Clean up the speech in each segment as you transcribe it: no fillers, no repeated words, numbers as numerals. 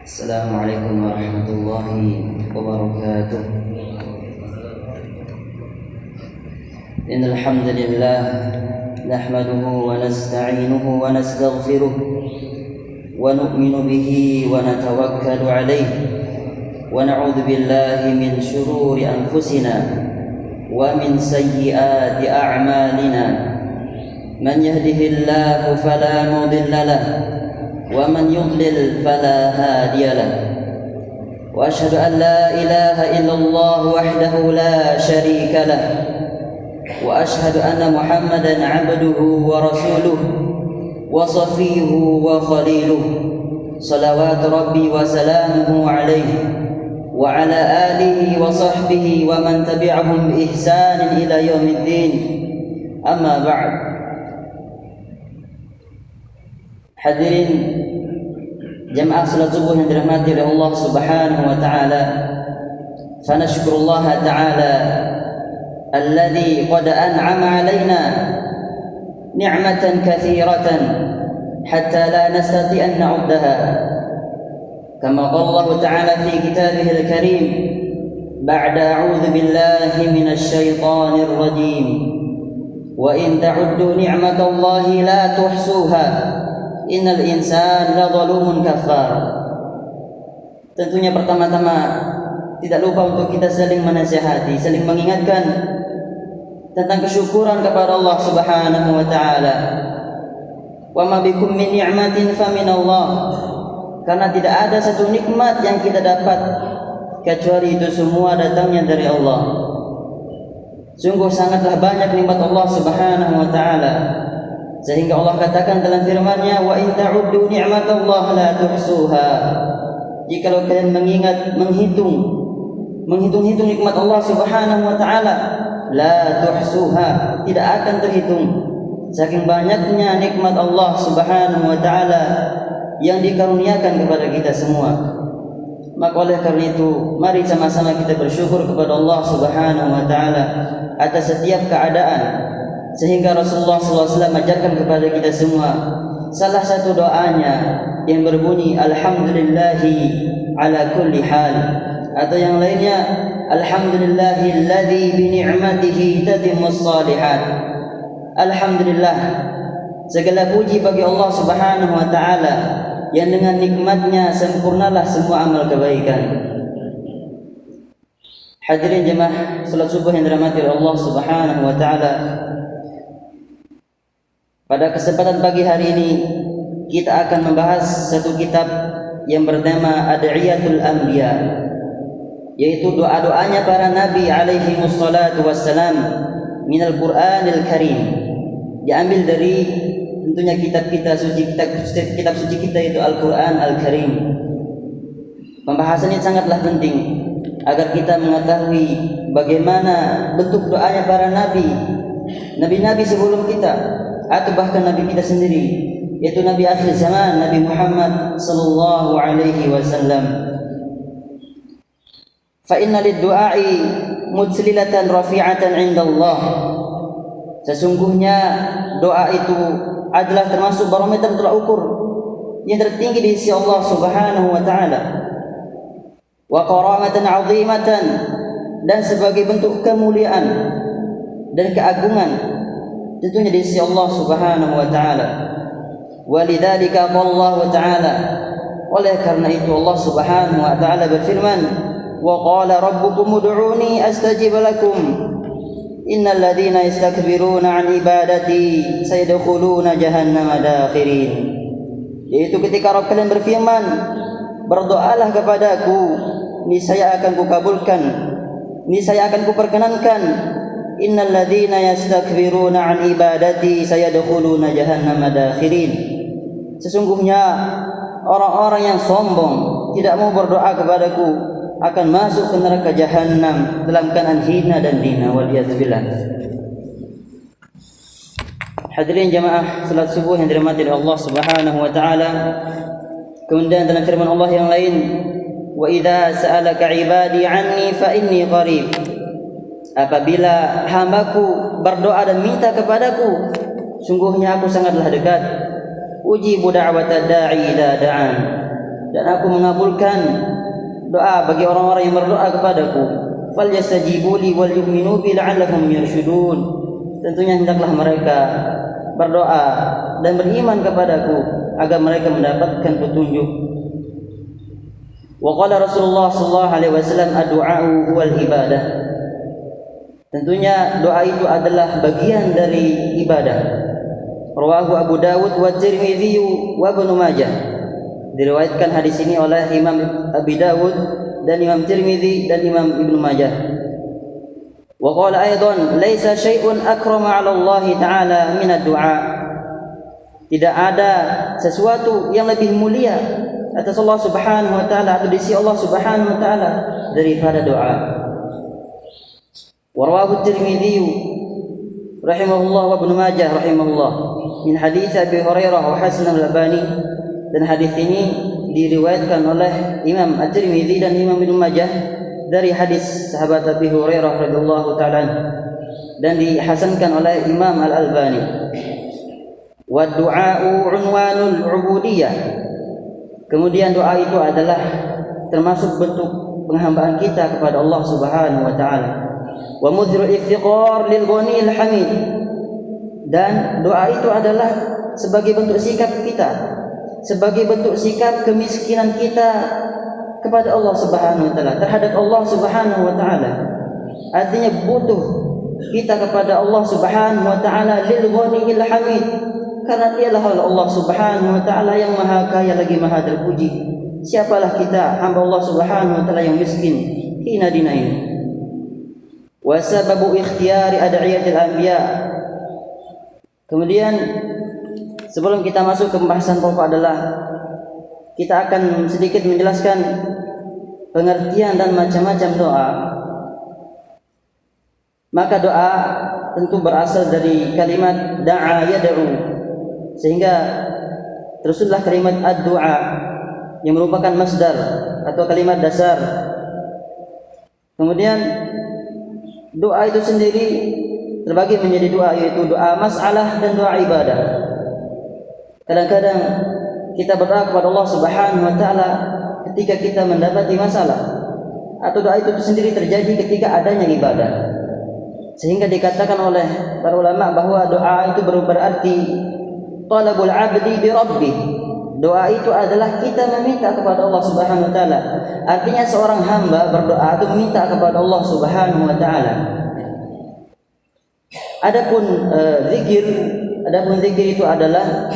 السلام عليكم ورحمة الله وبركاته. إن الحمد لله نحمده ونستعينه ونستغفره ونؤمن به ونتوكل عليه ونعوذ بالله من شرور أنفسنا ومن سيئات أعمالنا. من يهده الله فلا مضل له ومن يضلل فلا هادي له، وأشهد أن لا إله إلا الله وحده لا شريك له، وأشهد أن محمدا عبده ورسوله وصفيه وخليله، صلوات ربي وسلامه عليه وعلى آله وصحبه ومن تبعهم بإحسان إلى يوم الدين. أما بعد. Hadirin jamaah salat subuh yang dirahmati oleh Allah Subhanahu wa taala. Fa nashkurullah taala alladhi qad an'ama 'alaina ni'matan katsiratan hatta la nastati an na'uddaha. Kama qala Allah taala fi kitabihil karim ba'da a'udzu billahi minasy syaithanir rajim. Wa in ta'uddu ni'matallahi la tuhsuha. Innal insan la zalumun kafar. Tentunya pertama-tama tidak lupa untuk kita saling menasihati, saling mengingatkan tentang kesyukuran kepada Allah Subhanahu wa taala. Wa ma bikum min ni'matin fa min Allah. Karena tidak ada satu nikmat yang kita dapat kecuali itu semua datangnya dari Allah. Sungguh sangatlah banyak nikmat Allah Subhanahu wa taala. Sehingga Allah katakan dalam firman-Nya, wa in ta'uddu ni'matallahi la tuhsuha. Jikalau kalian menghitung nikmat Allah Subhanahu wa taala, la tuhsuha, tidak akan terhitung. Saking banyaknya nikmat Allah Subhanahu wa taala yang dikaruniakan kepada kita semua. Maka oleh karena itu, mari sama-sama kita bersyukur kepada Allah Subhanahu wa taala atas setiap keadaan. Sehingga Rasulullah SAW ajarkan kepada kita semua salah satu doanya yang berbunyi alhamdulillahi ala kulli hal, atau yang lainnya alhamdulillahilladzi bi ni'matihi tatimmus shalihat. Alhamdulillah, segala puji bagi Allah Subhanahu wa taala yang dengan nikmatnya sempurnalah semua amal kebaikan. Hadirin jemaah salat subuh yang dirahmati oleh Allah Subhanahu wa taala. Pada kesempatan pagi hari ini kita akan membahas satu kitab yang bertema Ad'iyatul Anbiya, yaitu doa-doanya para nabi alaihi wassalatu wassalam minal Qur'anil Karim. Diambil dari tentunya kitab suci kita itu Al-Qur'an Al-Karim. Pembahasan ini sangatlah penting agar kita mengetahui bagaimana bentuk doanya para nabi sebelum kita, atau bahkan Nabi kita sendiri, yaitu Nabi akhir zaman, Nabi Muhammad sallallahu alaihi wasallam. Fa inna lid-du'a'i mutsilatan rafi'atan 'inda Allah. Sesungguhnya doa itu adalah termasuk barometer tolak ukur yang tertinggi di sisi Allah Subhanahu wa taala. Wa karamatan 'azimatan, dan sebagai bentuk kemuliaan dan keagungan tentunya di sisi Allah Subhanahu wa taala. Walidzalika qala Allah taala, oleh karena itu Allah Subhanahu wa taala berfirman, wa qala rabbukum ud'uni astajib lakum innal ladzina yastakbiruna an ibadati sayadkhuluna jahannama dakhirin. Yaitu ketika Rabb kalian berfirman, berdoalah kepadaku, niscaya akan kukabulkan, niscaya akan kuperkenankan. Innal ladzina yastakbiruna an ibadati sayadkhuluna jahannama dakhirin. Sesungguhnya orang-orang yang sombong tidak mau berdoa kepadaku akan masuk ke neraka jahanam dalam keadaan hina dan dina, waliyadzubillah. Hadirin jamaah salat subuh yang dirahmati oleh Allah Subhanahu wa taala. Kemudian dalam firman Allah yang lain, wa idza sa'alaka ibadi anni fa inni qarib. Apabila hambaku berdoa dan minta kepadaku, sungguhnya aku sangatlah dekat. Ujibu da'watad da'i idza da'an. dan aku mengabulkan doa bagi orang-orang yang berdoa kepadaku. Falyastajibu li wal yu'minu bi la'allahum yarshudun. Tentunya hendaklah mereka berdoa dan beriman kepadaku agar mereka mendapatkan petunjuk. Wa qala Rasulullah sallallahu alaihi wasallam ad-du'a'u huwal ibadah. Tentunya doa itu adalah bagian dari ibadah. Rawahu Abu Dawud wa Tirmidzi wa Ibnu Majah. Diriwayatkan hadis ini oleh Imam Abi Dawud dan Imam Tirmidzi dan Imam Ibnu Majah. Wa qala aidan laisa syai'un akrama 'ala Allah taala min ad-du'a. Tidak ada sesuatu yang lebih mulia atas Allah Subhanahu wa taala atau di sisi Allah Subhanahu wa taala daripada doa. Wa rawahu Tirmidzi rahimahullah wa Ibnu Majah rahimahullah min hadits Abi Hurairah wa Hasan al-Albani, dan hadis ini diriwayatkan oleh Imam At-Tirmidzi dan Imam Ibnu Majah dari hadis sahabat Abi Hurairah radhiyallahu taala dan dihasankan oleh Imam Al-Albani. Wa du'a'u unwanul 'ubudiyah. Kemudian doa itu adalah termasuk bentuk penghambaan kita kepada Allah Subhanahu wa taala. Wa mudhirul iftiqar lil ghaniyil hamid. Dan doa itu adalah sebagai bentuk sikap kita, sebagai bentuk sikap kemiskinan kita kepada Allah Subhanahu wa taala, terhadap Allah Subhanahu wa taala. Artinya butuh kita kepada Allah Subhanahu wa taala lil ghaniyil hamid, karena dialah Allah Subhanahu wa taala yang maha kaya lagi maha terpuji. Siapalah kita hamba Allah Subhanahu wa taala yang miskin hina dina ini. Wa sababu ikhtiyari ad'iyatil anbiya. Kemudian sebelum kita masuk ke pembahasan pokok adalah kita akan sedikit menjelaskan pengertian dan macam-macam doa. Maka doa tentu berasal dari kalimat da'a yad'u, sehingga tersusunlah kalimat ad-du'a yang merupakan masdar atau kalimat dasar. Kemudian doa itu sendiri terbagi menjadi dua, yaitu doa masalah dan doa ibadah. Kadang-kadang kita berdoa kepada Allah Subhanahu wa taala ketika kita mendapati masalah, atau doa itu sendiri terjadi ketika adanya ibadah. Sehingga dikatakan oleh para ulama bahwa doa itu berarti talabul 'abdi bi rabbih. Doa itu adalah kita meminta kepada Allah Subhanahu wa taala. Artinya seorang hamba berdoa itu meminta kepada Allah Subhanahu wa taala. Adapun zikir itu adalah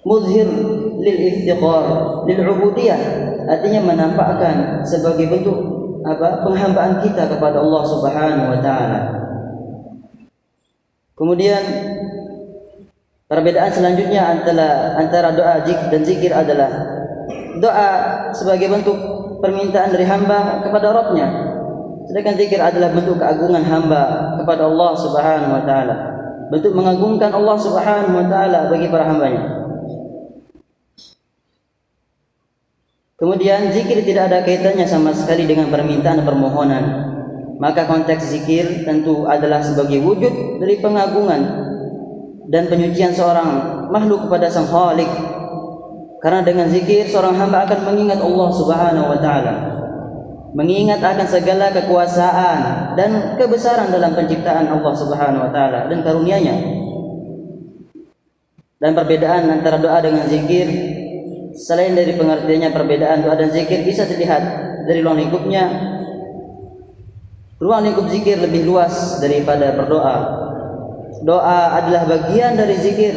muzhir lil iftiqar lil ubudiyah, artinya menampakkan sebagai bentuk penghambaan kita kepada Allah Subhanahu wa taala. Kemudian perbedaan selanjutnya antara doa dan zikir adalah doa sebagai bentuk permintaan dari hamba kepada Rabb-Nya, sedangkan zikir adalah bentuk keagungan hamba kepada Allah Subhanahu wa taala, bentuk mengagungkan Allah Subhanahu wa taala bagi para hambanya. Kemudian zikir tidak ada kaitannya sama sekali dengan permintaan permohonan. Maka konteks zikir tentu adalah sebagai wujud dari pengagungan dan penyucian seorang makhluk kepada Sang Khalik. Karena dengan zikir seorang hamba akan mengingat Allah Subhanahu wa taala, mengingat akan segala kekuasaan dan kebesaran dalam penciptaan Allah Subhanahu wa taala dan karunia-Nya. Dan perbedaan antara doa dengan zikir, selain dari pengertiannya, perbedaan doa dan zikir bisa dilihat dari ruang lingkupnya. Ruang lingkup zikir lebih luas daripada berdoa. Doa adalah bagian dari zikir,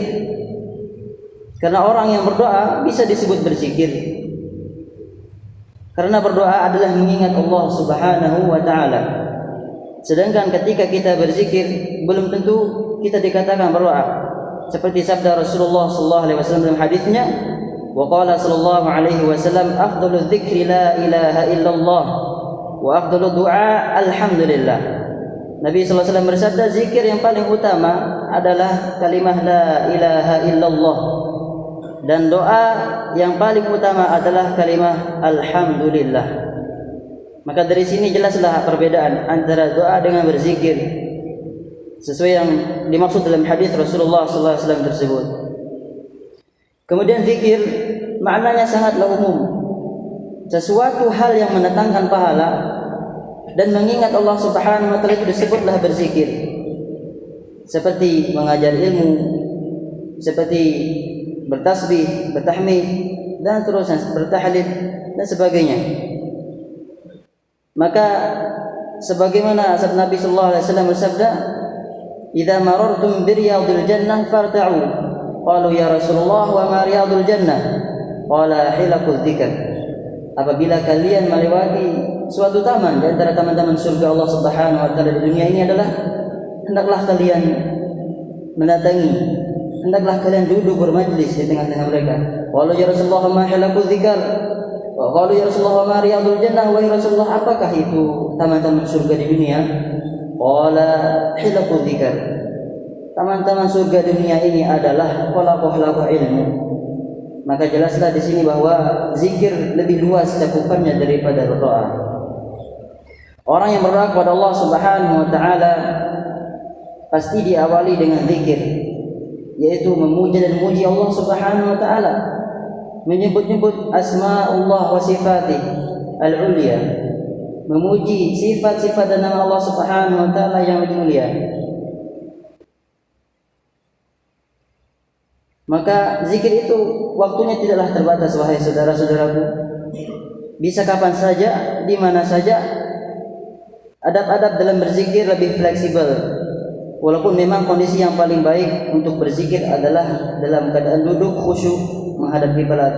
karena orang yang berdoa bisa disebut berzikir, karena berdoa adalah mengingat Allah Subhanahu wa taala. Sedangkan ketika kita berzikir, belum tentu kita dikatakan berdoa. Seperti sabda Rasulullah sallallahu alaihi wasallam dalam hadisnya, wa qala sallallahu alaihi wasallam, afdhalul dzikri la ilaha illallah wa afdhalud du'a alhamdulillah. Nabi sallallahu alaihi wasallam bersabda, zikir yang paling utama adalah kalimah la ilaha illallah, dan doa yang paling utama adalah kalimah alhamdulillah. Maka dari sini jelaslah perbedaan antara doa dengan berzikir, sesuai yang dimaksud dalam hadis Rasulullah sallallahu alaihi wasallam tersebut. Kemudian zikir maknanya sangatlah umum. Sesuatu hal yang mendatangkan pahala dan mengingat Allah Subhanahu wa taala itu disebutlah berzikir. Seperti mengajar ilmu, seperti bertasbih, bertahmid dan terusnya, bertahlil dan sebagainya. Maka sebagaimana sabda Nabi sallallahu alaihi wasallam bersabda, "Idza marartum bi riyadil jannah farta'u." Qalu ya Rasulullah wa ma riyadul jannah? Qala hilaqul dzikr. Apabila kalian melewati suatu taman di antara taman-taman surga Allah Subhanahu wa taala di dunia ini adalah, hendaklah kalian mendatangi, hendaklah kalian duduk bermajlis di tengah-tengah mereka. Qalu ya Rasulullah ma hilaqul dzikr? Qalu ya Rasulullah ma riyadul jannah? Wahai Rasulullah, apakah itu taman-taman surga di dunia? Qala hilaqul dzikr. Taman-taman surga dunia ini adalah halaqah ilmu. Maka jelaslah di sini bahwa zikir lebih luas cakupannya daripada berdoa. Orang yang berdoa kepada Allah Subhanahu wa taala pasti diawali dengan zikir, yaitu memuja dan memuji Allah Subhanahu wa taala, menyebut-nyebut asma'ullah wa sifatih al-ulya, memuji sifat-sifat dan nama Allah Subhanahu wa taala yang mulia. Maka zikir itu waktunya tidaklah terbatas, wahai saudara-saudaraku. Bisa kapan saja, di mana saja. Adab-adab dalam berzikir lebih fleksibel. Walaupun memang kondisi yang paling baik untuk berzikir adalah dalam keadaan duduk khusyuk menghadap kiblat.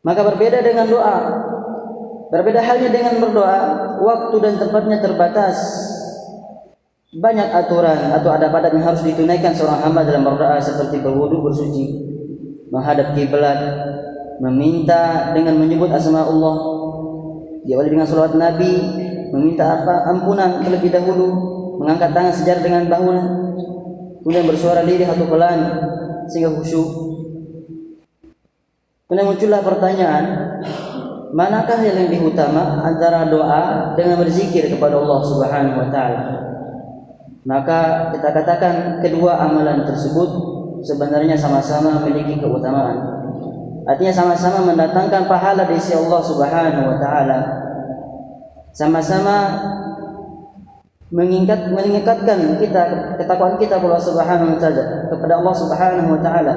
Maka berbeda dengan doa. Berbeda halnya dengan berdoa, waktu dan tempatnya terbatas. Banyak aturan atau adab-adab yang harus ditunaikan seorang hamba dalam berdoa, seperti berwudu, bersuci, menghadap kiblat, meminta dengan menyebut asma Allah, diawali dengan salawat Nabi, meminta ampunan terlebih dahulu, mengangkat tangan sejajar dengan bahu, kemudian bersuara lirih atau pelan sehingga khusyuk. Kemudian muncullah pertanyaan, manakah yang lebih utama antara doa dengan berzikir kepada Allah Subhanahu wa taala? Maka kita katakan kedua amalan tersebut sebenarnya sama-sama memiliki keutamaan. Artinya sama-sama mendatangkan pahala dari sisi Allah Subhanahu wa taala. Sama-sama meningkatkan kita ketakwaan kita kepada Allah Subhanahu wa taala.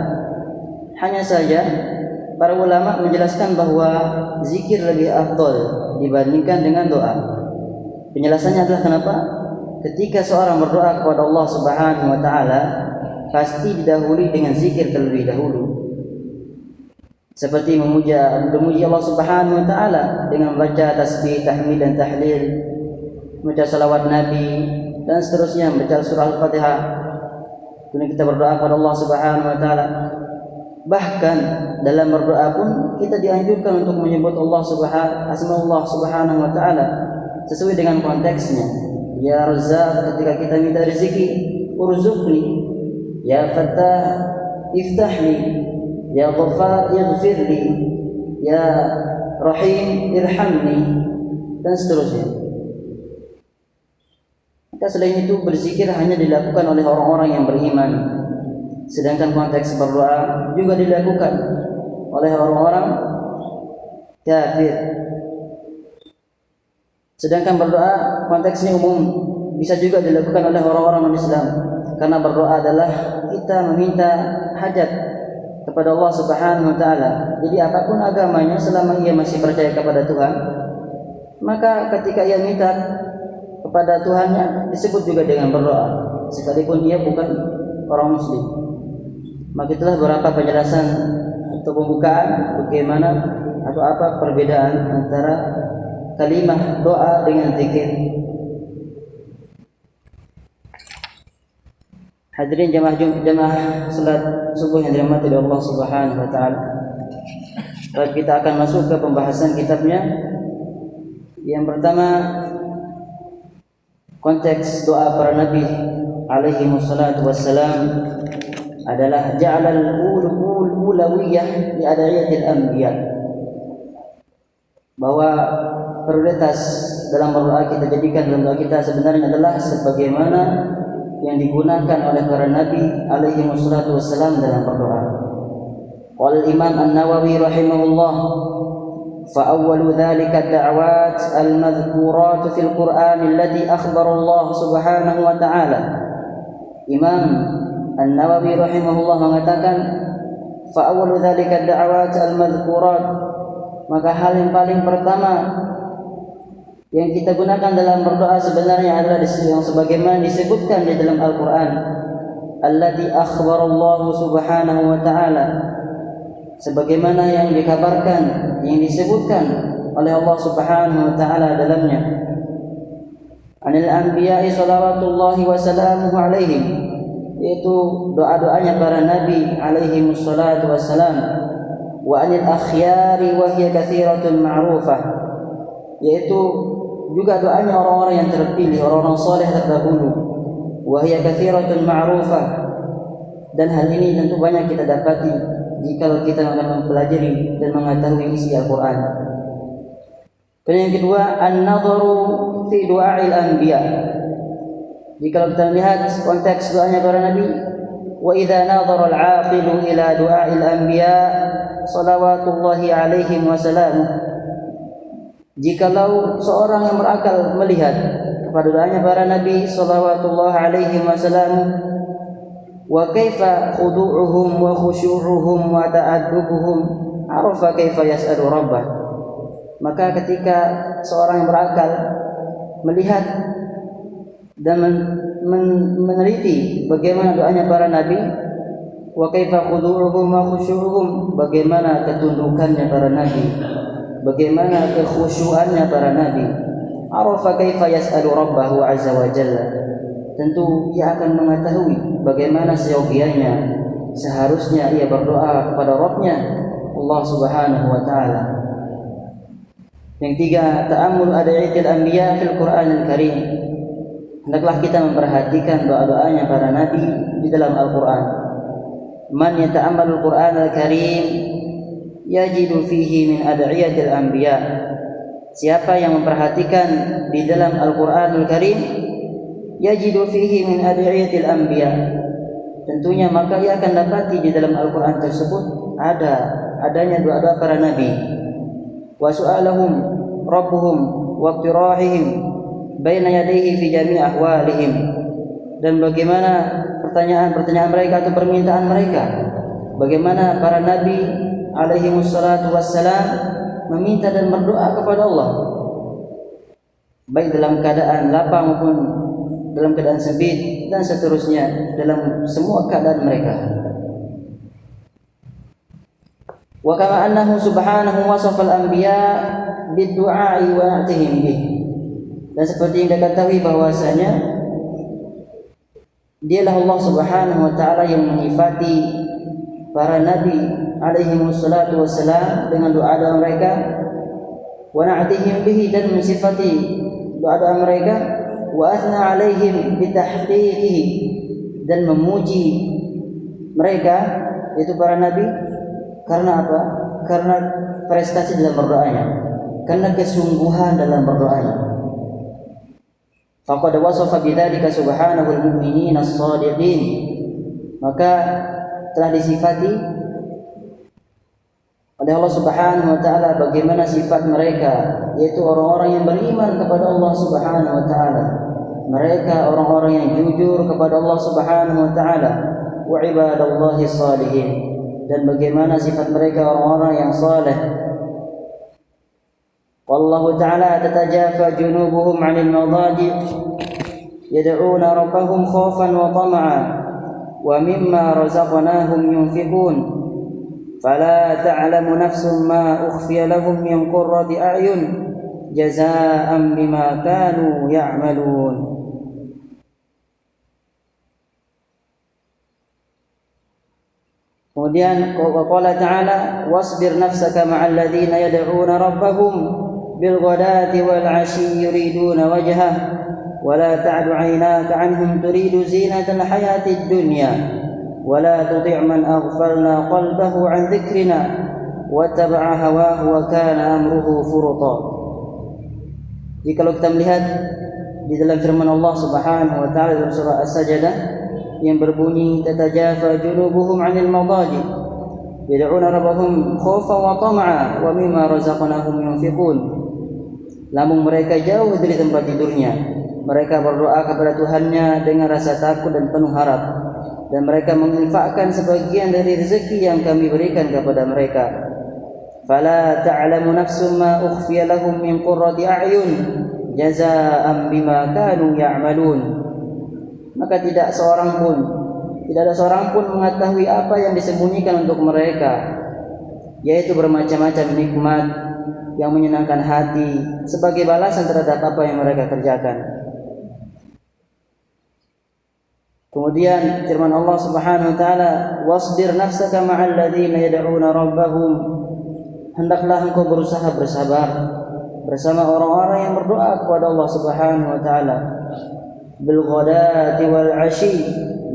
Hanya saja para ulama menjelaskan bahwa zikir lebih afdal dibandingkan dengan doa. Penjelasannya adalah kenapa? Ketika seorang berdoa kepada Allah Subhanahu wa taala, pasti didahului dengan zikir terlebih dahulu. Seperti memuji Allah Subhanahu wa taala dengan membaca tasbih, tahmid dan tahlil, membaca salawat Nabi dan seterusnya, membaca surah Al-Fatihah. Kemudian kita berdoa kepada Allah Subhanahu wa taala. Bahkan dalam berdoa pun kita dianjurkan untuk menyebut asma Allah Subhanahu wa taala sesuai dengan konteksnya. Ya Razzaq ketika kita minta rezeki, urzuqni. Ya Fattah, iftahli. Ya Ghaffar, ighfirli. Ya Rahim, irhamni, dan seterusnya. Maka selain itu berzikir hanya dilakukan oleh orang-orang yang beriman. Sedangkan konteks berdoa juga dilakukan oleh orang-orang kafir. Sedangkan berdoa konteksnya umum, bisa juga dilakukan oleh orang-orang non-Islam. Karena berdoa adalah kita meminta hajat kepada Allah Subhanahu wa taala. Jadi apapun agamanya, selama ia masih percaya kepada Tuhan, maka ketika ia minta kepada Tuhannya disebut juga dengan berdoa, sekalipun dia bukan orang muslim. Maka itulah beberapa penjelasan atau pembukaan bagaimana atau apa perbedaan antara kalimah doa dengan zikir. Hadirin jamaah salat subuh yang dirahmati oleh Allah Subhanahu wa taala. Kita akan masuk ke pembahasan kitabnya. Yang pertama, konteks doa para nabi alaihi wassalatu wassalam adalah ja'alal ulawiyah li ada'iyatil anbiya. Bahwa prioritas dalam berdoa kita jadikan dalam doa kita sebenarnya adalah sebagaimana yang digunakan oleh para nabi alaihi wassalatu wassalam dalam berdoa. Qala al-Imam An-Nawawi rahimahullah, fa awwalu dhalika ad-da'awat al-madhkurat fil Qur'an allati akhbara Allah subhanahu wa ta'ala. Imam An-Nawawi rahimahullah mengatakan, fa awwalu dhalika ad-da'awat al-madhkurat, maka hal yang paling pertama yang kita gunakan dalam berdoa sebenarnya adalah yang sebagaimana disebutkan di dalam Al-Quran, allati akhbara Allah subhanahu wa ta'ala, sebagaimana yang dikabarkan, yang disebutkan oleh Allah subhanahu wa ta'ala dalamnya. Anil anbiya'i salawatullahi wa salamuhu alaihim, yaitu doa-doanya para nabi alaihi wassalatu wassalam. Wa anil akhyari wa hiya kathiratun ma'rufah, yaitu juga doanya orang-orang yang terpilih, orang-orang saleh terdahulu. Wa hiya kathiratun ma'rufah, dan hal ini tentu banyak kita dapati jika kita akan mempelajari dan mengetahui isi Al-Quran. Dan yang kedua, an-nadharu fi du'a'il anbiya. Jika kita lihat konteks doanya para nabi, wa idza nadhara al-'aqilu ila du'a'il anbiya salawatullahi alaihim wa salamuh. Jikalau seorang yang berakal melihat kepada doanya para nabi salawatullahi alaihim wa salamuh, wa kaifa khudu'uhum wa khusyu'uhum wa ta'addubuhum, arafa kaifa yas'alu rabbah. Maka ketika seorang yang berakal melihat dan meneliti bagaimana doanya para nabi, wa kaifa khudu'uhum wa khusyu'uhum, bagaimana ketundukannya para nabi, bagaimana kekhusyuannya para nabi, arafa kaifa yas'alu rabbahu azza wa jalla, tentu ia akan mengetahui bagaimana seyogianya seharusnya ia berdoa kepada Rabbnya Allah subhanahu wa ta'ala. Yang tiga, ta'ammul ad'iyatil anbiya fil Qur'anil Karim. Hendaklah kita memperhatikan doa-doanya para nabi di dalam Al-Quran. Man yata'ammalul Qur'anal Karim yajidu fihi min ad'iyatil anbiya. Siapa yang memperhatikan di dalam Al-Quranul Karim, yajidu fihi min ad'iyatil anbiya, tentunya maka ia akan dapati di dalam Al-Quran tersebut adanya doa-doa para nabi. Wa su'alahum rabbuhum wa iqtirahihim baina yadayhi fi jami' ahwalihim, dan bagaimana pertanyaan-pertanyaan mereka atau permintaan mereka, bagaimana para nabi alaihi wassalatu wassalam meminta dan berdoa kepada Allah, baik dalam keadaan lapang maupun dalam keadaan sempit dan seterusnya, dalam semua keadaan mereka. Wa kama annahu subhanahu wasafa al-anbiya bid-du'a'i wa na'tihim bih, dan seperti yang kita ketahui bahwasanya dialah Allah subhanahu wa ta'ala yang menyifati para nabi alaihi wassalatu wassalam dengan doa-doa mereka, wa na'tihim bihi, dan mensifati doa-doa mereka, wa athna alaihim bitahqiqihi, dan memuji mereka yaitu para nabi. Karena apa? Karena prestasi dalam berdoanya, karena kesungguhan dalam berdoanya. Faqad wasafa bidzalika subhanahu al-mu'minina as-shadiqin, maka telah disifati oleh Allah subhanahu wa ta'ala bagaimana sifat mereka, yaitu orang-orang yang beriman kepada Allah subhanahu wa ta'ala, mereka orang-orang yang jujur kepada Allah subhanahu wa ta'ala, wa ibadallahi salihin, dan bagaimana sifat mereka orang-orang yang saleh. Wallahu ta'ala tatajafa junubuhum 'anil madaji' yad'una rabbahum khaufan wa tama'a wa mimma razaqnahum yunfiqun fala ta'lamu nafsun ma ukhfiya lahum min qurrati a'yun jazaa'an bima kanu ya'malun. Kemudian qala ta'ala wasbir nafsaka ma'al ladzina yad'una rabbahum bil ghadati wal 'ashyi yuriduna wajhah wa la ta'du 'aynaka 'anhum turidu zinatal hayatid dunya wa la tuti' man aghfalna qalbahu 'an dzikrina wattaba'a hawahu wa kana amruhu furuta. Jikalau kita melihat di dalam firman Allah Subhanahu wa ta'ala dalam surah As-Sajdah yang berbunyi tatajafa junubuhum 'anil madaji, yad'una rabbahum khaufan wa tama'a wa mimma razaqnahum yunfiqun. Namun mereka jauh dari tempat tidurnya. Mereka berdoa kepada Tuhannya dengan rasa takut dan penuh harap, dan mereka menginfakkan sebagian dari rezeki yang kami berikan kepada mereka. Fala ta'lamu nafsun ma ukhfiya lahum min qurrati a'yun jazaa'an bima kanu ya'malun. Maka tidak ada seorang pun mengetahui apa yang disembunyikan untuk mereka, yaitu bermacam-macam nikmat yang menyenangkan hati sebagai balasan terhadap apa yang mereka kerjakan. Kemudian firman Allah Subhanahu wa taala, "Wasbir nafsaka ma'al ladzina yad'una rabbahum." Hendaklah engkau berusaha bersabar bersama orang-orang yang berdoa kepada Allah Subhanahu wa taala, bil ghadati wal 'ashi,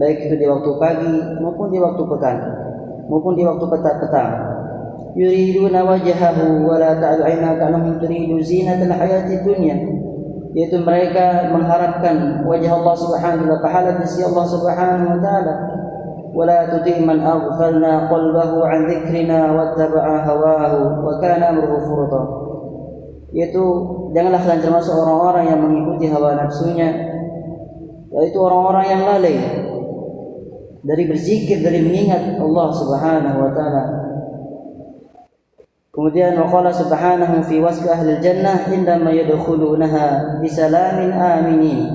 baik itu di waktu pagi maupun di waktu pekan maupun di waktu petang. Yuriduna wajhahu wa la ta'du 'ainaka annahum turidu zinatal hayatid dunya, yaitu mereka mengharapkan wajah Allah Subhanahu wa taala, pahala di sisi Allah Subhanahu wa taala. Wala tuti' man aghfalna qalbahu 'an dzikrina wattaba'a hawahu wa kana amruhu furta, yaitu janganlah kalian termasuk orang-orang yang mengikuti hawa nafsunya, yaitu orang-orang yang lalai dari berzikir, dari mengingat Allah Subhanahu wa taala. Kemudian waqala subhanahu fi wasfi ahli jannah indama yadkhulunaha bisalamin aminin.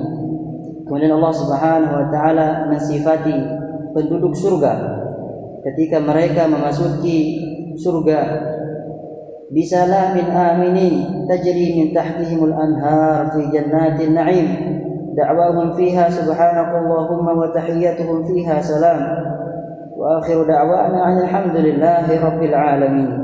Kemudian Allah Subhanahu wa taala mensifati penduduk surga ketika mereka memasuki surga, bisalamin aminin tajri min tahtihimul anhar fi jannatin na'im da'wahum fiha subhanakallahumma wa tahiyyatuhum fiha salam wa akhiru da'wana alhamdulillahi rabbil alamin.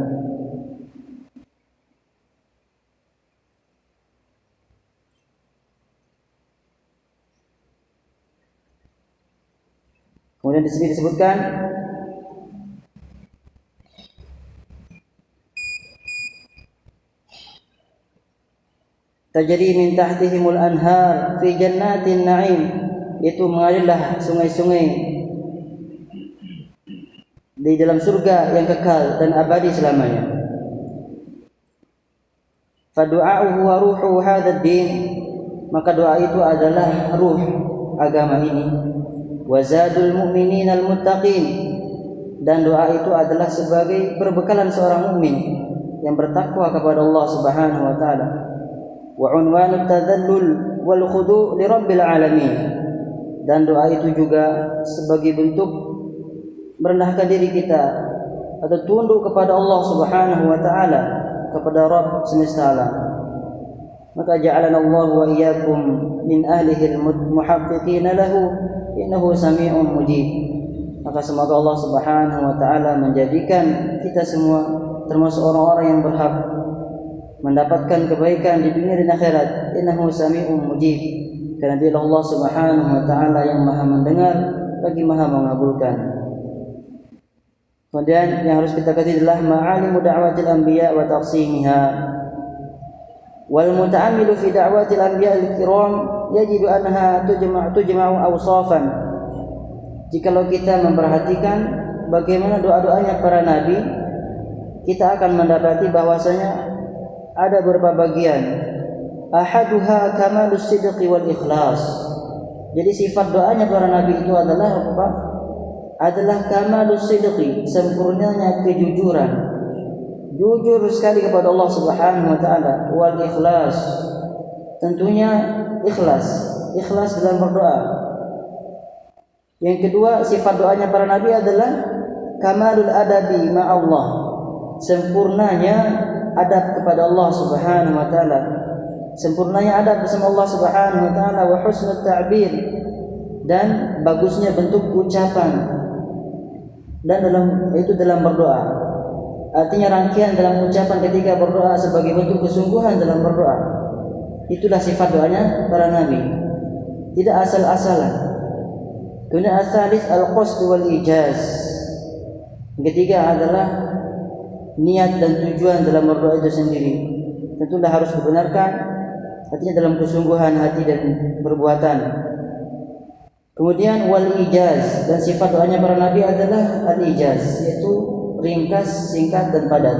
Kemudian di sini disebutkan tajri min tahtihimul anhar fi jannatin na'im, itu mengalirlah sungai-sungai di dalam surga yang kekal dan abadi selamanya. Fadu'a'uhu wa ruhu hadzal din, maka doa itu adalah ruh agama ini. Wazadul mu'minin al-muttaqin, dan doa itu adalah sebagai perbekalan seorang mukmin yang bertakwa kepada Allah Subhanahu wa taala. Wa unwanut tadallul wal khudu' li rabbil alamin, dan doa itu juga sebagai bentuk merendahkan diri kita atau tunduk kepada Allah Subhanahu wa taala, kepada Rabb semesta alam. Maka ja'alana Allah wa iyyakum min ahlihi al-muhaqqiqin lahu innahu sami'un mujib. Maka semoga Allah Subhanahu wa taala menjadikan kita semua termasuk orang-orang yang berhak mendapatkan kebaikan di dunia dan akhirat. Innahu sami'un mujib, karena dia Allah Subhanahu wa taala yang Maha mendengar lagi Maha mengabulkan. Kemudian yang harus kita ketahui adalah ma'alimu da'watil anbiya wa taqsimiha. Wal muta'ammilu fi da'watil anbiya al-kiram yajidu annaha tujma'u awsafan. Jikalau kita memperhatikan bagaimana doa-doanya para nabi, kita akan mendapati bahwasanya ada beberapa bagian. Ahaduha kamalus sidqi wal ikhlas. Jadi sifat doanya para nabi itu adalah apa? Adalah kamalus sidqi, sempurnanya kejujuran. Jujur sekali kepada Allah Subhanahu wa taala, wal ikhlas. Tentunya ikhlas dalam berdoa. Yang kedua, sifat doanya para nabi adalah kamalul adabi ma'allah, sempurnanya adab kepada Allah Subhanahu wa taala, sempurnanya adab bersama Allah Subhanahu wa taala, wa husnul ta'bir, dan bagusnya bentuk ucapan dan dalam berdoa. Artinya rangkaian dalam ucapan ketika berdoa sebagai bentuk kesungguhan dalam berdoa. Itulah sifat doanya para nabi, tidak asal-asalan. Kemudian al-thalits al-qasd wal ijaz. Yang ketiga adalah niat dan tujuan dalam berdoa itu sendiri. Tentulah harus dibenarkan, artinya dalam kesungguhan hati dan perbuatan. Kemudian wal ijaz, dan sifat doanya para nabi adalah al-ijaz, yaitu ringkas, singkat dan padat,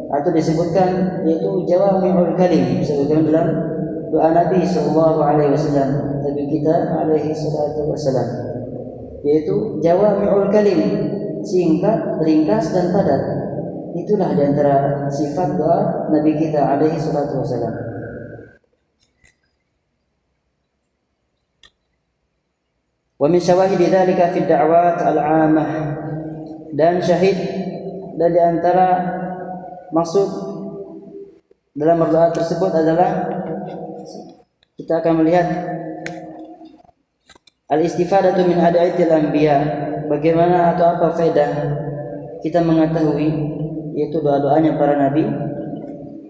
atau disebutkan yaitu jawami'ul kalim sebagaimana dalam doa Nabi sallallahu alaihi wasallam, Nabi kita alaihi salatu wasallam, yaitu jawami'ul kalim, singkat, ringkas dan padat. Itulah di antara sifat doa Nabi kita alaihi salatu wasallam. Wa min syawahid dzalika fi da'wat al-'ammah, dan syahid dan di antara maksud dalam berdoa tersebut adalah kita akan melihat al-istifadatu min ad'iyatil anbiya, bagaimana atau apa faedah kita mengetahui yaitu doa-doanya para nabi.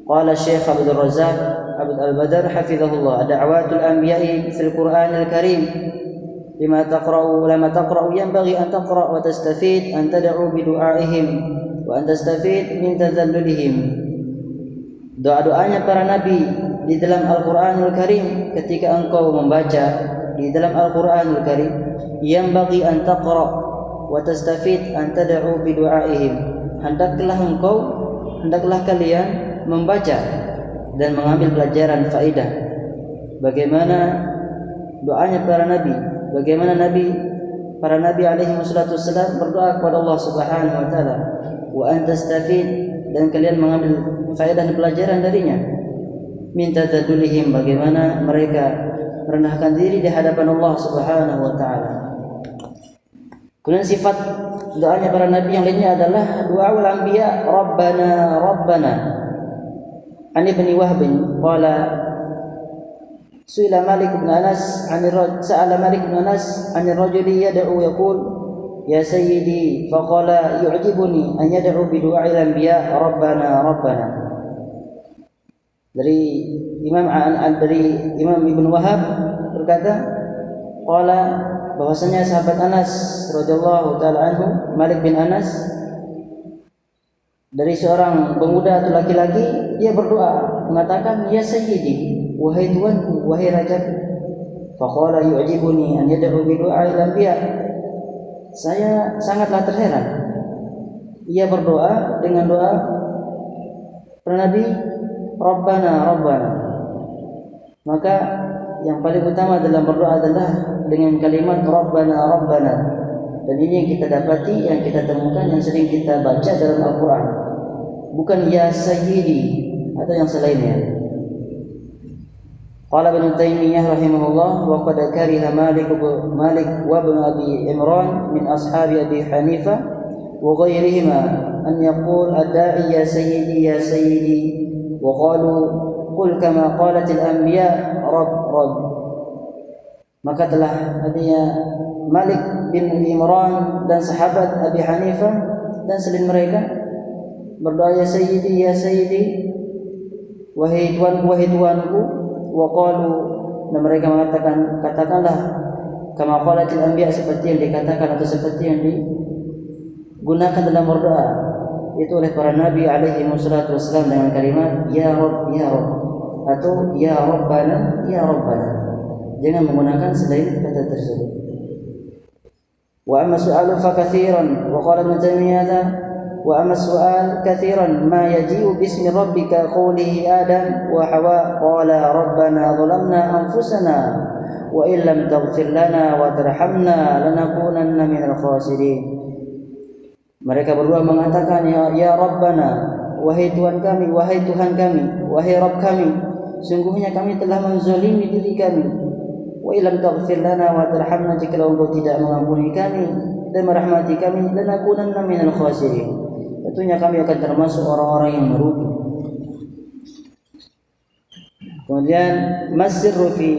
Qala Syekh Abdul Razzaq Abdul Al-Badr hafizahullah, da'watul anbiya'i fil Qur'anil Karim lama taqra'u yanbaghi an taqra' wa tastafid an tad'u bi du'aihim wa an tastafid min tadhallulihim. Doa-doanya para nabi di dalam Al-Qur'anul Karim, ketika engkau membaca di dalam Al-Qur'anul Karim, yanbaghi an taqra' wa tastafid an tad'u bi du'aihim, hendaklah kalian membaca dan mengambil pelajaran faedah bagaimana doanya para nabi, bagaimana para nabi alaihi wassalatu wassalam berdoa kepada Allah Subhanahu wa taala, wa antastafid, dan kalian mengambil faedah dan pelajaran darinya, minta tadulihim, bagaimana mereka merendahkan diri di hadapan Allah Subhanahu wa taala. Kemudian sifat doanya para nabi yang lainnya adalah doaul anbiya, Rabbana Rabbana. An Ibn Wahb qala Sa'ala Malik bin Anas an rajuli yad'u yaqul ya sayyidi faqala yu'jibuni an yad'u bi du'a'il anbiya Rabbana Rabbana. Dari Imam Ibn Wahab berkata, qala, bahwasanya sahabat Anas radhiyallahu taala anhu, Malik bin Anas, dari seorang pemuda atau laki-laki, dia berdoa mengatakan ya sayyidi, wahai tuanku, wahai rajaku. Faqala yu'jibuni an yad'u bi du'a'il anbiya. Saya sangatlah terheran, ia berdoa dengan doa para nabi, Rabbana Rabbana. Maka yang paling utama dalam berdoa adalah dengan kalimat Rabbana Rabbana. Dan ini yang kita dapati, yang kita temukan, yang sering kita baca dalam Al-Quran. Bukan ya sayyidi atau yang selainnya. Qala Ibnu Taimiyah rahimahullah, wa qad kariha Malik wa Ibn Abi Imran min ashabi Abi Hanifah wa ghairihima an yaqul ad-da'i ya sayyidi wa qalu qul kama qalat al-anbiya Rabb. Maka telah adanya Malik bin Imran dan sahabat Abi Hanifah dan selain mereka berdoa ya sayyidi, wahai tuanku, wa qalu, dan mereka mengatakan, katakanlah kama qalatil anbiya, seperti yang dikatakan atau seperti yang digunakan dalam berdoa itu oleh para nabi alaihi wassalatu wassalam dengan kalimat ya Rabb ya Rabb atau ya Rabbana ya Rabbana. Jangan menggunakan selain kata tersebut. Wa amma su'alu fa katsiran wa qala Ibnu Taimiyah wa amma su'al katsiran ma yaji'u bismi rabbika qawlihi Adam wa Hawa qala rabbana zalamna anfusana wa in lam taghfir lana wa tarhamna lanakunanna minal khasirin. Mereka berdua mengatakan ya Rabbana, wahai Tuhan kami, wahai Tuhan kami, wahai Rabb kami, sungguhnya kami telah menzalimi diri kami. Wa illam taghfir lana wa tarhamna, jika Engkau tidak mengampuni kami dan merahmati kami, lanakunanna minal khasirin, tentunya kami akan termasuk orang-orang yang merugi. Kemudian masirru fi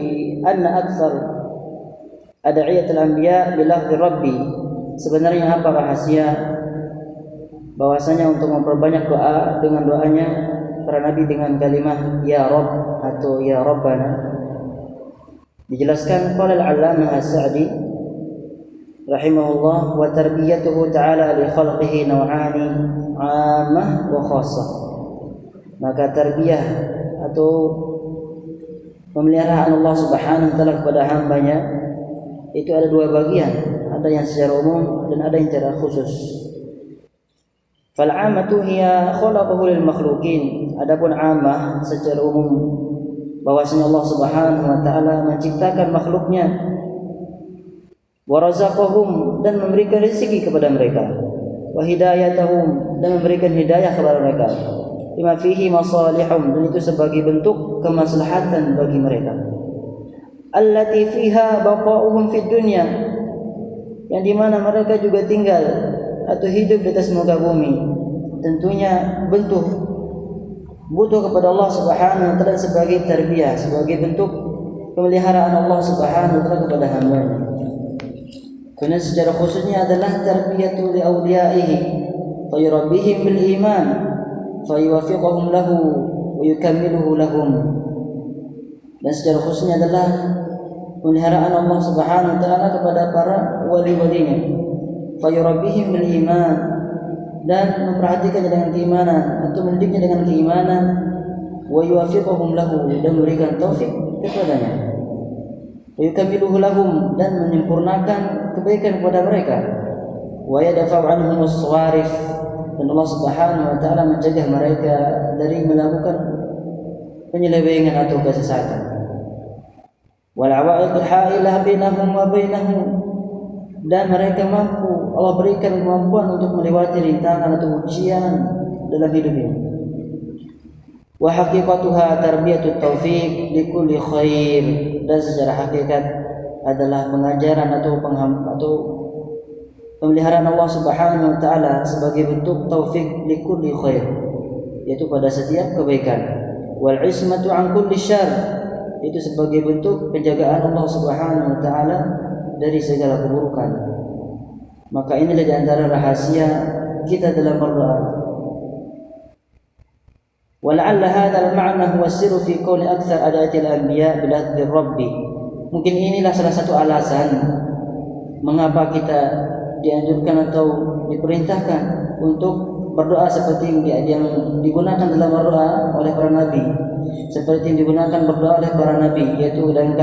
anna aktsar ad'iyatul anbiya bilafzi rabbi, sebenarnya apa rahasia bahwasanya untuk memperbanyak doa dengan doanya para nabi dengan kalimat ya Rabb atau ya Rabbana. Dijelaskan qala al-'allamah as-Sa'di rahimahullah, wa tarbiyatuhu ta'ala li khalqihi naw'ani 'ammah wa khassah. Maka tarbiyah atau pemeliharaan Allah Subhanahu wa taala kepada hambanya itu ada dua bagian, ada yang secara umum dan ada yang secara khusus. Fal-'amatu hiya khalaqahu lil makhluqin. Adapun 'amah secara umum bahwasanya Allah Subhanahu wa taala menciptakan makhluknya, wa razaqahum, dan memberikan rezeki kepada mereka, wa hidayatahum, dan memberikan hidayah kepada mereka, lima fihi masalihum, dan itu sebagai bentuk kemaslahatan bagi mereka, allati fiha baqa'uhum fid dunya, yang dimana mereka juga tinggal atau hidup di atas muka bumi, tentunya butuh kepada Allah Subhanahu wa taala sebagai tarbiyah, sebagai bentuk pemeliharaan Allah Subhanahu wa taala kepada hamba-Nya. Karena secara khususnya adalah tarbiyatu li awliyaihi, fayurabbihim bil iman, fayuwaffiquhum lahu wa yukammiluhu lahum. Dan secara khususnya adalah pemeliharaan Allah Subhanahu wa taala kepada para wali-walinya, fayurabbihim bil iman, dan memperhatikannya dengan keimanan atau mendidiknya dengan keimanan, wa yuwaffiquhum lahu, dan memberikan taufik kepadanya, wa yukammiluhu lahum, dan menyempurnakan kebaikan kepada mereka, wa yadfa'u anhum as-sawarif, dan Allah Subhanahu wa taala mencegah mereka dari melakukan penyelewengan atau kesesatan. Wal 'awa'iqul ha'ilah bainahum wa bainahum, dan mereka mampu, Allah berikan kemampuan untuk melewati rintangan atau ujian dalam hidup ini. Wa haqiqatuha tarbiyatut taufiq li kulli khair, dan secara hakikat adalah pengajaran atau pemeliharaan Allah Subhanahu wa taala sebagai bentuk taufik li kulli khair, yaitu pada setiap kebaikan. Wal ismatu an kulli syarr, itu sebagai bentuk penjagaan Allah Subhanahu wa taala dari segala keburukan. Maka inilah di antara rahasia kita dalam berdoa. Wala'alla hadzal ma'na huwa sirru fi qawli aktsar adatil anbiya biladzir rabbi. Mungkin inilah salah satu alasan mengapa kita dianjurkan atau diperintahkan untuk berdoa seperti yang digunakan dalam berdoa oleh para nabi, seperti yang digunakan berdoa oleh para nabi, yaitu dengan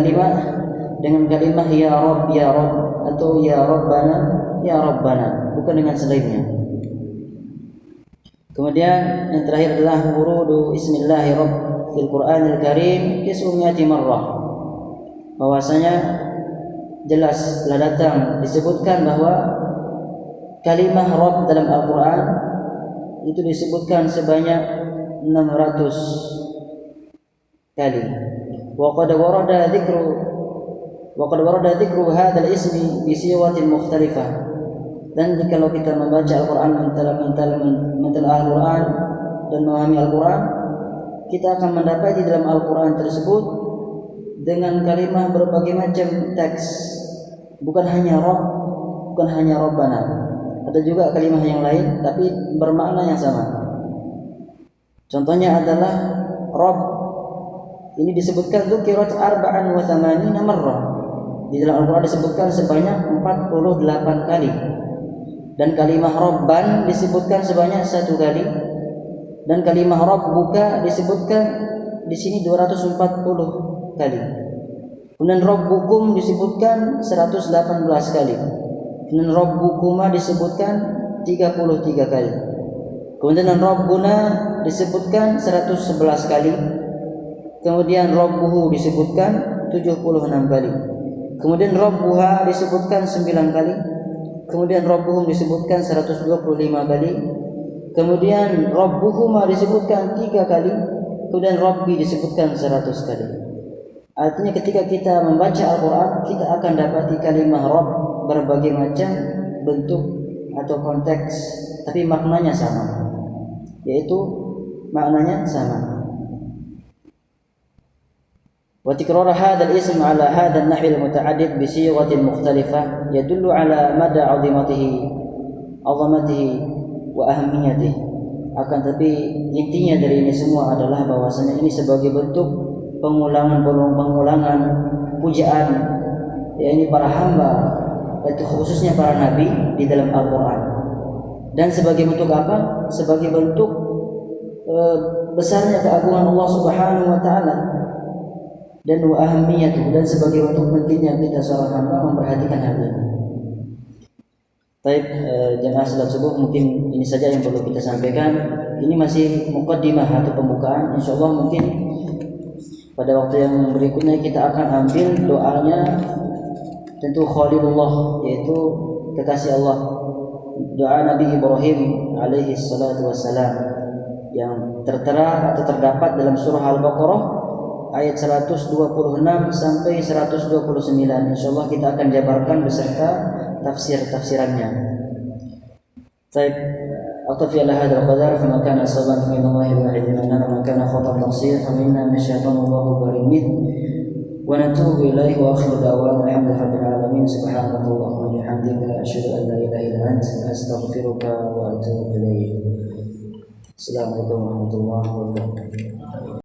kalimat ya Rabb ya Rabb, atau ya Rabbana ya Rabbana, bukan dengan selainnya. Kemudian yang terakhir adalah wurudu ismillahi Rabb fil Qur'anil Karim kisumiyati marrah, bahwasanya jelas telah datang disebutkan bahwa kalimah Rabb dalam Al-Quran itu disebutkan sebanyak 600 kali. Wa qad warada dzikru hadzal ismi bi siwatin mukhtalifah. Dan jikalau kita membaca Al-Quran, mentelaah Al-Quran dan memahami Al-Quran, kita akan mendapati dalam Al-Quran tersebut dengan kalimah berbagai macam teks, bukan hanya Rabb, bukan hanya Rabbana, ada juga kalimah yang lain tapi bermakna yang sama. Contohnya adalah Rabb ini disebutkan dzukirat 84 marrah. Di dalam Al-Quran disebutkan sebanyak 48 kali. Dan kalimah Rabban disebutkan sebanyak 1 kali, dan kalimah Rabbuka disebutkan di sini 240 kali. Kemudian Rabbukum disebutkan 118 kali. Kemudian Rabbukuma disebutkan 33 kali. Kemudian Rabbuna disebutkan 111 kali. Kemudian Rabbuhu disebutkan 76 kali. Kemudian Rabbuha disebutkan 9 kali. Kemudian Rabbuhum disebutkan 125 kali. Kemudian Rabbuhuma disebutkan 3 kali. Kemudian Rabbi disebutkan 100 kali. Artinya ketika kita membaca Al-Quran, kita akan dapati kalimah Rabb berbagai macam bentuk atau konteks, tapi maknanya sama, yaitu maknanya sama. Wa tikrar hadzal ism ala hadzal nahwi al-muta'addid bi sighatin mukhtalifah yadullu ala mada 'azimatihi wa ahamiyatihi. Akan tapi intinya dari ini semua adalah bahwasanya ini sebagai bentuk pengulangan pujaan, yakni para hamba, yaitu khususnya para nabi di dalam Al-Quran. Dan sebagai bentuk apa? Sebagai bentuk besarnya keagungan Allah Subhanahu wa taala dan wa ahamiyatuh, dan sebagai bentuk pentingnya kita seorang hamba memperhatikan hal ini. Baik, jemaah salat subuh, mungkin ini saja yang perlu kita sampaikan. Ini masih muqaddimah atau pembukaan. Insyaallah mungkin pada waktu yang berikutnya kita akan ambil doanya tentu Khalilullah, yaitu kekasih Allah, doa Nabi Ibrahim alaihi salatu wassalam yang tertera atau terdapat dalam surah Al-Baqarah ayat 126 sampai 129. Insyaallah kita akan jabarkan beserta tafsirannya. Baik, أطفي على هذا القدر فما كان صوابا فمن الله الواحد المنان وما كان خطأ تقصير فمنا من الشيطان الله بريء منه ونتوب إليه وآخر دعوانا الحمد لله رب العالمين سبحانك اللهم وبحمدك أشهد أن لا إله إلا أنت أستغفرك وأتوب إليك. السلام عليكم ورحمة الله وبركاته.